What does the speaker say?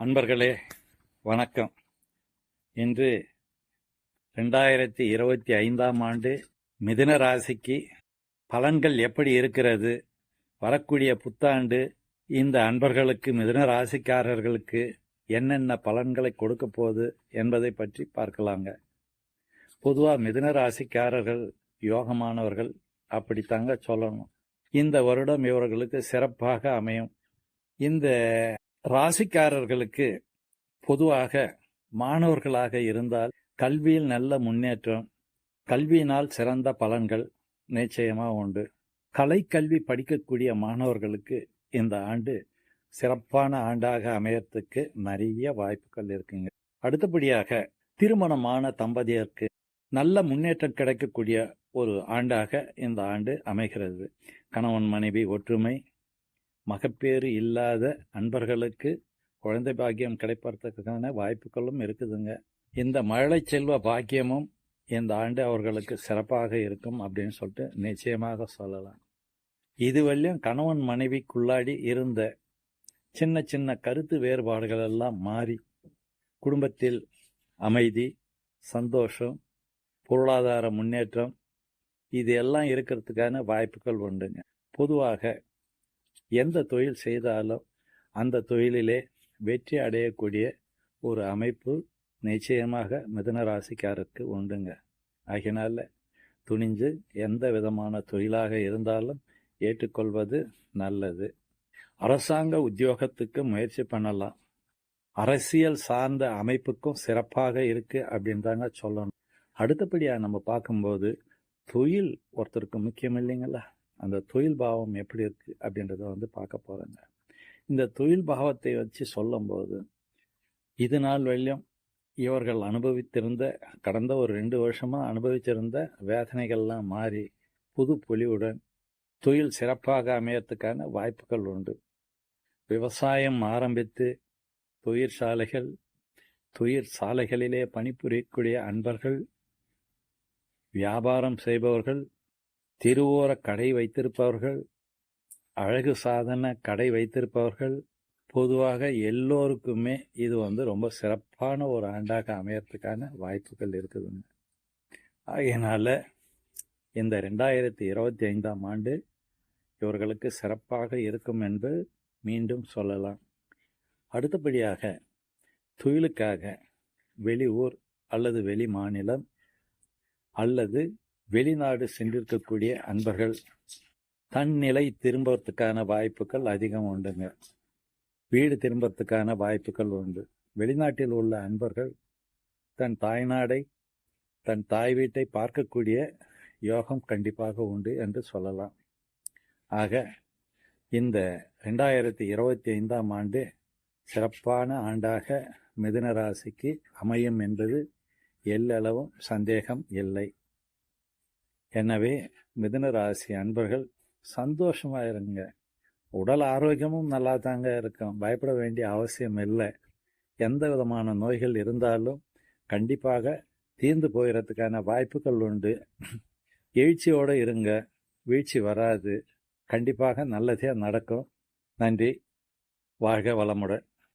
அன்பர்களே வணக்கம். இன்று 2025ஆம் ஆண்டு மிதுன ராசிக்கு பலன்கள் எப்படி இருக்கிறது, வரக்கூடிய புத்தாண்டு இந்த அன்பர்களுக்கு மிதுன ராசிக்காரர்களுக்கு என்னென்ன பலன்களை கொடுக்க போகுது என்பதை பற்றி பார்க்கலாங்க. பொதுவாக மிதுன ராசிக்காரர்கள் யோகமானவர்கள் அப்படித்தாங்க சொல்லணும். இந்த வருடம் இவர்களுக்கு சிறப்பாக அமையும். இந்த ராசிக்காரர்களுக்கு பொதுவாக மாணவர்களாக இருந்தால் கல்வியில் நல்ல முன்னேற்றம், கல்வியினால் சிறந்த பலன்கள் நிச்சயமாக உண்டு. கலைக்கல்வி படிக்கக்கூடிய மாணவர்களுக்கு இந்த ஆண்டு சிறப்பான ஆண்டாக அமையறதுக்கு நிறைய வாய்ப்புகள் இருக்குங்க. அடுத்தபடியாக திருமணமான தம்பதியருக்கு நல்ல முன்னேற்றம் கிடைக்கக்கூடிய ஒரு ஆண்டாக இந்த ஆண்டு அமைகிறது. கணவன் மனைவி ஒற்றுமை, மகப்பேறு இல்லாத அன்பர்களுக்கு குழந்தை பாக்கியம் கிடைப்பதற்கான வாய்ப்புகளும் இருக்குதுங்க. இந்த மழை செல்வ பாக்கியமும் இந்த ஆண்டு அவர்களுக்கு சிறப்பாக இருக்கும் அப்படின்னு சொல்லிட்டு நிச்சயமாக சொல்லலாம். இதுவரையும் கணவன் மனைவிக்குள்ளாடி இருந்த சின்ன சின்ன கருத்து வேறுபாடுகள் எல்லாம் மாறி குடும்பத்தில் அமைதி, சந்தோஷம், பொருளாதார முன்னேற்றம் இது எல்லாம் இருக்கிறதுக்கான வாய்ப்புகள் உண்டுங்க. பொதுவாக எந்த தொழில் செய்தாலும் அந்த தொழிலிலே வெற்றி அடையக்கூடிய ஒரு அமைப்பு நிச்சயமாக மிதுன ராசிக்காரருக்கு உண்டுங்க. ஆகினால துணிஞ்சு எந்த விதமான தொழிலாக இருந்தாலும் ஏற்றுக்கொள்வது நல்லது. அரசாங்க உத்தியோகத்துக்கு முயற்சி பண்ணலாம். அரசியல் சார்ந்த அமைப்புக்கும் சிறப்பாக இருக்கு அப்படின்னு தாங்க சொல்லணும். அடுத்தபடியாக நம்ம பார்க்கும்போது தொழில் ஒருத்தருக்கு முக்கியம் இல்லைங்களா? அந்த தொழில் பாவம் எப்படி இருக்கு அப்படின்றத பார்க்க போறேங்க. இந்த தொழில் பாவத்தை வச்சு சொல்லும்போது இது நாள் வரையும் இவர்கள் அனுபவித்திருந்த கடந்த ஒரு 2 வருஷமா அனுபவிச்சிருந்த வேதனைகள்லாம் மாறி புது பொலிவுடன் தொழில் சிறப்பாக அமையறதுக்கான வாய்ப்புகள் உண்டு. விவசாயம் ஆரம்பித்து தொழிற்சாலைகளிலே பணிபுரியக்கூடிய அன்பர்கள், வியாபாரம் செய்பவர்கள், திருவோர கடை வைத்திருப்பவர்கள், அழகு சாதன கடை வைத்திருப்பவர்கள், பொதுவாக எல்லோருக்குமே இது ரொம்ப சிறப்பான ஒரு ஆண்டாக அமையறதுக்கான வாய்ப்புகள் இருக்குதுங்க. ஆகையினால இந்த 2025ஆம் ஆண்டு இவர்களுக்கு சிறப்பாக இருக்கும் என்று மீண்டும் சொல்லலாம். அடுத்தபடியாக தொழிலுக்காக வெளியூர் அல்லது வெளி மாநிலம் அல்லது வெளிநாடு சென்றிருக்கக்கூடிய அன்பர்கள் தன் நிலை திரும்புறதுக்கான வாய்ப்புகள் அதிகம் உண்டுங்க. வீடு திரும்புறதுக்கான வாய்ப்புகள் உண்டு. வெளிநாட்டில் உள்ள அன்பர்கள் தன் தாய்நாடை, தன் தாய் வீட்டை பார்க்கக்கூடிய யோகம் கண்டிப்பாக உண்டு என்று சொல்லலாம். ஆக இந்த 2025ஆம் ஆண்டு சிறப்பான ஆண்டாக மிதுன ராசிக்கு அமையும் என்பது எல்லளவும் சந்தேகம் இல்லை. எனவே மிதுன ராசி அன்பர்கள் சந்தோஷமா இருங்க. உடல் ஆரோக்கியமும் நல்லா தாங்க இருக்கும். பயப்பட வேண்டிய அவசியம் இல்லை. எந்த விதமான நோய்கள் இருந்தாலும் கண்டிப்பாக தீர்ந்து போகிறதுக்கான வாய்ப்புகள் உண்டு. எழுச்சியோடு இருங்க, வீழ்ச்சி வராது. கண்டிப்பாக நல்லதே நடக்கும். நன்றி. வாழ்க வளமுடன்.